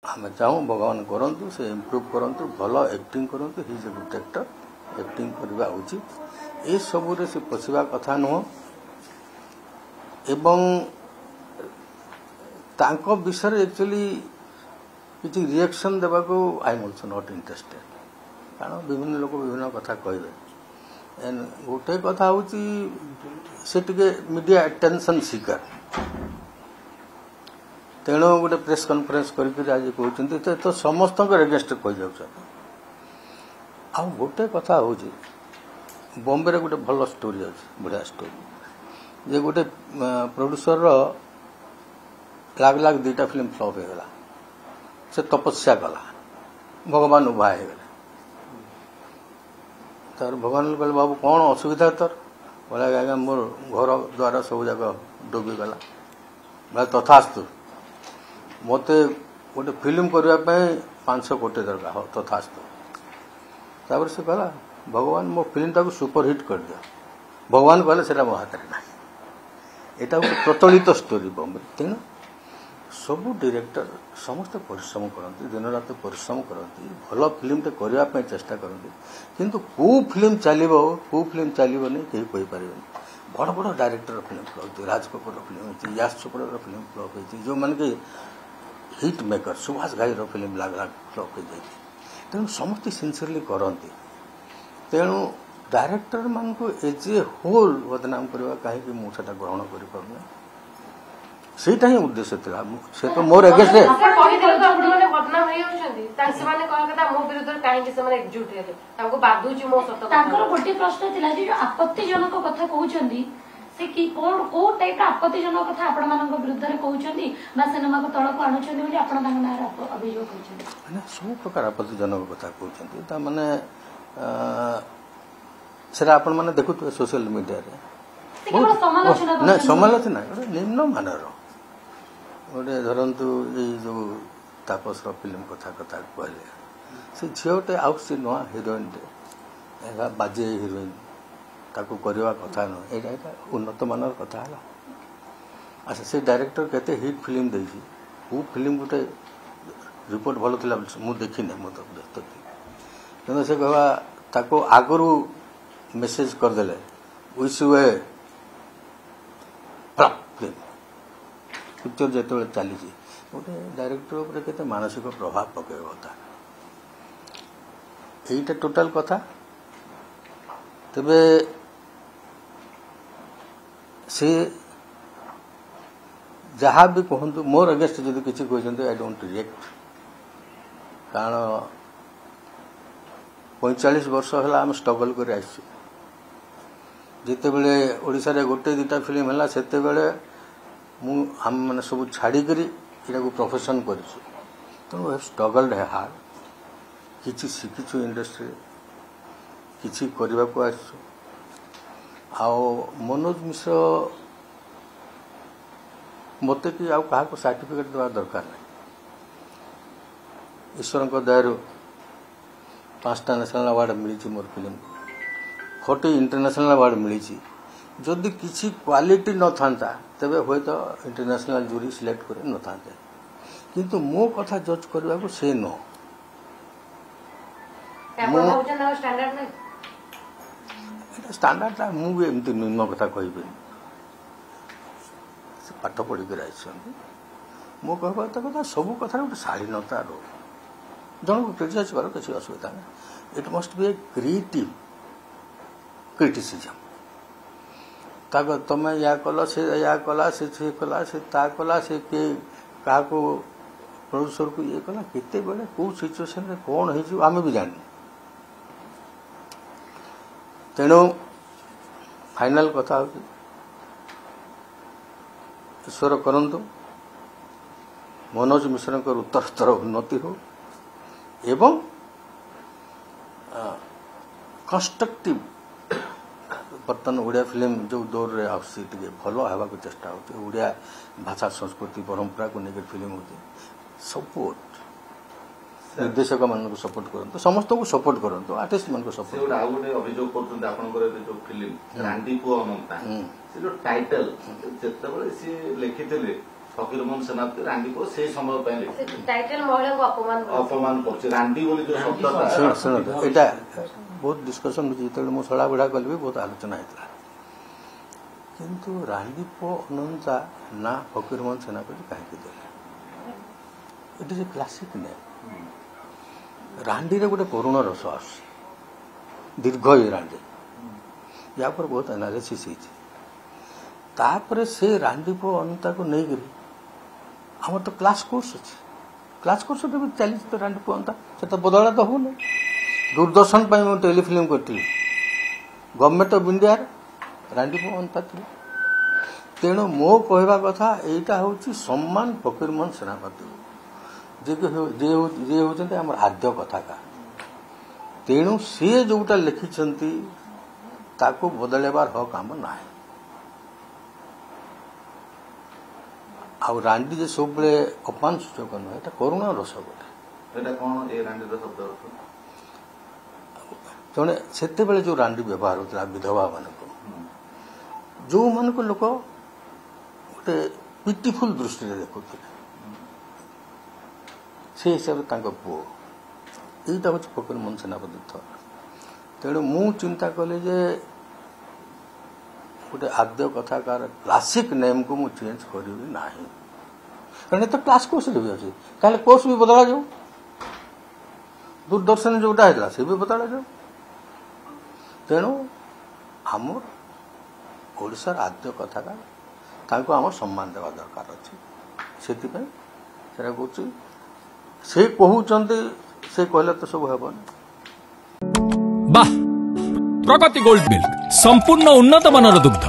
आम चाहूँ भगवान करूँ से इम्प्रूव करूँ भल एक्टिंग करूँ he is a good actor acting करवा उचित ये सबुरे से पशिवा कथा नुह एवं तांको विषय एक्चुअली किसी रिएक्शन देवा को I am also not interested कारण विभिन्न लोग विभिन्न कथा कहे एंड गोटे कथा हूँ से टिके मीडिया अटेंशन सीकर तेणु गोटे प्रेस कॉन्फ्रेंस करके आज कहते तो समस्त एगेन्स्ट कही जाऊँ आ गोटे कथा हूँ बॉम्बे रे गोटे भल स्टोरी अच्छे बढ़िया स्टोरी जे गोटे प्रोड्यूसर लाख लाख 2टा फिल्म फ्लॉप हो गला से तपस्या कला भगवान उभा हो गले तार भगवान कहले बाबू कौन असुविधा तोर बोला आज्ञा मोर घर द्वार सब जाक डूबीगला बोला तथास्तु मत गोटे फिल्म करने 500 कोटी दरकार हो तथास्तु तापर से कहला भगवान मो फिल्म टाक सुपरहिट कर दिया भगवान कहले से मो हाथ में ना यहाँ गोटे प्रचलित स्टोरी बॉम्बे तेणु सबू डायरेक्टर समस्त परिश्रम करते दिन रात परिश्रम करते भल फिल्मटे करने चेष्टा करते किंतु कौ फिल्म चलो कौ फिल्म चलो नहीं कहीं कहीपर बड़ बड़ director film flop Raj Kapoor film होती याश चोपड़ा फिल्म फ्लॉप होती जो मान के हिट मेकर सुभाष घाई फिल्म लाग लाग फ्लॉप हो जाती तेणु समस्त सिंसियरली करते तेणु डायरेक्टर मान को एज ए होल बदनाम करवा कहीं मुझे ग्रहण कर ସେଇଟା ହିଁ ଉଦ୍ଦେଶ୍ୟ ଥିଲା ସେ ତ ମୋର ଏଗେନ୍ଷ୍ଟ ବଦନାମ ହେଇଯାଉଛନ୍ତି ସେମାନେ କହିବା କଥା ମୋ ବିରୁଦ୍ଧରେ କାହିଁକି ସେମାନେ ଏକଜୁଟ ହେଲେ ତାଙ୍କୁ ବାଧୁଛି ମୋ ସତ ତାଙ୍କର ଗୋଟିଏ ପ୍ରଶ୍ନ ଥିଲା ଯେ ଆପତ୍ତିଜନକ କଥା କହୁଛନ୍ତି ସେ କି କୋଉ ଟାଇପର ଆପତ୍ତିଜନକ କଥା ଆପଣ ମାନଙ୍କ ବିରୁଦ୍ଧରେ କହୁଛନ୍ତି ବା ସିନେମାକୁ ତଳକୁ ଆଣୁଛନ୍ତି ବୋଲି ଆପଣ ତାଙ୍କ ନାଁରେ ଅଭିଯୋଗ କରୁଛନ୍ତି ମାନେ ସବୁ ପ୍ରକାର ଆପତ୍ତିଜନକ କଥା କହୁଛନ୍ତି ତା ମାନେ ସେଟା ଆପଣ ମାନେ ଦେଖୁଥିବେ ସୋସିଆଲ ମିଡିଆରେ ନା ସମାଲୋଚନା ଗୋଟେ ନିମ୍ନ ମାନର गोटे धरतु ये जो तापसर फिल्म कथा कथा कहले से झीटे आउे नुआ हिरोइन बाजे हिरोइन ताकू करवा कथा नुह यहाँ उन्नत मानर कथा है अच्छा से डायरेक्टर केते हिट फिल्म देगी वो फिल्म गोटे रिपोर्ट भल था मुझे देखी मुझे तो व्यस्त थी तेना से कहवा ताको आगरू मेसेज करदे wish U A film picture जो चली गोटे डायरेक्टर उपर के मानसिक प्रभाव पकड़ यहीटा टोटाल कथा तेबे से जहाँ भी कहतु मोर अगेंस्ट जदि किसी कहते आई डोंट रिएक्ट कारण 45 वर्ष है आम स्ट्रगल कर जिते बड़े ओडिशा रे गोटे 2टा फिल्म है सेते बेले आम मैंने सब छाड़िकी यहाँ प्रोफेशन कर तेणु स्ट्रगल्ड है हार्ड किसी शिखीचु इंडस्ट्री किसी करने को मनोज मिश्र मत कि आउ क्या सर्टिफिकेट देवा दरकार नहीं ईश्वर दयारू 5टा नेशनल अवार्ड मिली मोर फिल्म 40 इंटरनेशनल अवार्ड मिली जदि किसी क्वालिटी न था तेबे हुए तो इंटरनेशनल जूरी सिलेक्ट कर न था किंतु मो कथा जज करने को से न स्टैंडर्ड मुझे एमती निम्न कथा कह पाठ पढ़ी मो कहवा कथा सब कथा गोटे शालीनता रो जन को क्रिटिसाइज कर किसी असुविधा नहीं it must be a creative criticism ताको तमें या कल से या कला से कला से ता कला से के क्या प्रोड्यूसर को ये कला केते बेले को सिचुएशन रे कौन हो आम भी जानी तेणु फाइनल कथा हो ईश्वर करंतु मनोज मिश्र उत्तरोत्तर उन्नति हो एवं कंस्ट्रक्टिव बर्तमान ओडिया फिल्म जो दौर रे आसी भल हवा को चेष्टा होती ओडिया भाषा संस्कृति परंपरा को लेकर फिल्म होती सपोर्ट निर्देशक मान सपोर्ट करते समस्त को सपोर्ट करते आर्टिस्ट मान सपोर्ट अभियोग कर फिल्म रांदी पुओ अनंता से जो टाइटल जिते सी लिखी ଫକୀରମୋହନ ସେନାପତି ରାଣ୍ଡିକୁ ସେଇ ସମୟ ପାଇଁ ଲେଖିଥିଲେ टाइटल महिला को अपमान କରୁଛି ରାଣ୍ଡି ବୋଲି ଯୋଉ ଶବ୍ଦଟା ଶୁଣନ୍ତୁ ଏଇଟା ବହୁତ ଡିସ୍କସନ୍ ହେଉଛି ଯେତେବେଳେ ମୁଁ ଶଳା ବୁଢ଼ା କଲି ବି ବହୁତ ଆଲୋଚନା ହେଇଥିଲା କିନ୍ତୁ ରାଣ୍ଡି ପୁଅ ଅନନ୍ତା ନା ଫକୀରମୋହନ ସେନାପତି କାହିଁକି ଦେଲେ it is a classic name ରାଣ୍ଡିରେ ଗୋଟେ କରୁଣ ରସ ଆସୁଛି ଦୀର୍ଘ ଏ ରାଣ୍ଡି ୟା ଉପରେ ବହୁତ ଆନାଲିସିସ୍ ହେଇଛି ତାପରେ ସେ ରାଣ୍ଡି ପୁଅ ଅନନ୍ତାକୁ ନେଇକରି ଆମର ତ କ୍ଲାସ୍ କୋର୍ସ ଅଛି କ୍ଲାସ୍ କୋର୍ସରେ ବି ଚାଲିଛି ତ ରାଣ୍ଡି ପୁଅ ଅନନ୍ତା ସେଟା ବଦଳା ତ ହେଉନି ଦୂରଦର୍ଶନ ପାଇଁ ମୁଁ ଟେଲିଫିଲ୍ମ କରିଥିଲି ଗଭର୍ଣ୍ଣମେଣ୍ଟ ଅଫ୍ ଇଣ୍ଡିଆର ରାଣ୍ଡି ପୁଅ ଅନନ୍ତା ଥିଲେ ତେଣୁ ମୋ କହିବା କଥା ଏଇଟା ହେଉଛି ସମ୍ମାନ ଫକୀରମୋହନ ସେନାପତି ଯିଏ ହେଉଛନ୍ତି ଆମର ଆଦ୍ୟ କଥାକାର ତେଣୁ ସିଏ ଯୋଉଟା ଲେଖିଛନ୍ତି ତାକୁ ବଦଳାଇବାର ହକ୍ ଆମ ନାହିଁ ଆଉ ରାଣ୍ଡି ଯେ ସବୁବେଳେ ଅପମାନ ସୂଚକ ନୁହେଁ ଏଇଟା କରୁଣ ରସ ଗୋଟେ ଏଇଟା କଣ ଏ ରାଣ୍ଡିର ଶବ୍ଦ ଅର୍ଥ ଜଣେ ସେତେବେଳେ ଯୋଉ ରାଣ୍ଡି ବ୍ୟବହାର ହେଉଥିଲା ବିଧବା ମାନଙ୍କୁ ଯୋଉମାନଙ୍କୁ ଲୋକ ଗୋଟେ ପିଟିଫୁଲ ଦୃଷ୍ଟିରେ ଦେଖୁଥିଲେ ସେ ହିସାବରେ ତାଙ୍କ ପୁଅ ଏଇଟା ହେଉଛି ଫକୀରମୋହନ ସେନାପତି ଥର ତେଣୁ ମୁଁ ଚିନ୍ତା କଲି ଯେ ଗୋଟେ ଆଦ୍ୟ କଥାକାର କ୍ଲାସିକ୍ ନେମ୍କୁ ମୁଁ ଚେଞ୍ଜ କରିବି ନାହିଁ କାରଣ ଏ ତ କ୍ଲାସ୍ କୋର୍ସରେ ବି ଅଛି ତାହେଲେ କୋର୍ସ ବି ବଦଳା ଯାଉ ଦୂରଦର୍ଶନ ଯୋଉଟା ହେଇଥିଲା ସେ ବି ବଦଳା ଯାଉ ତେଣୁ ଆମର ଓଡ଼ିଶାର ଆଦ୍ୟ କଥାକାର ତାଙ୍କୁ ଆମର ସମ୍ମାନ ଦେବା ଦରକାର ଅଛି ସେଥିପାଇଁ ସେଟା କହୁଛି ସେ କହୁଛନ୍ତି ସେ କହିଲେ ତ ସବୁ ହେବନି ବାহ ପ୍ରଗତି ଗୋଲ୍ଡ ମିଲ୍କ ସମ୍ପୂର୍ଣ୍ଣ ଉନ୍ନତ ମାନର ଦୁଗ୍ଧ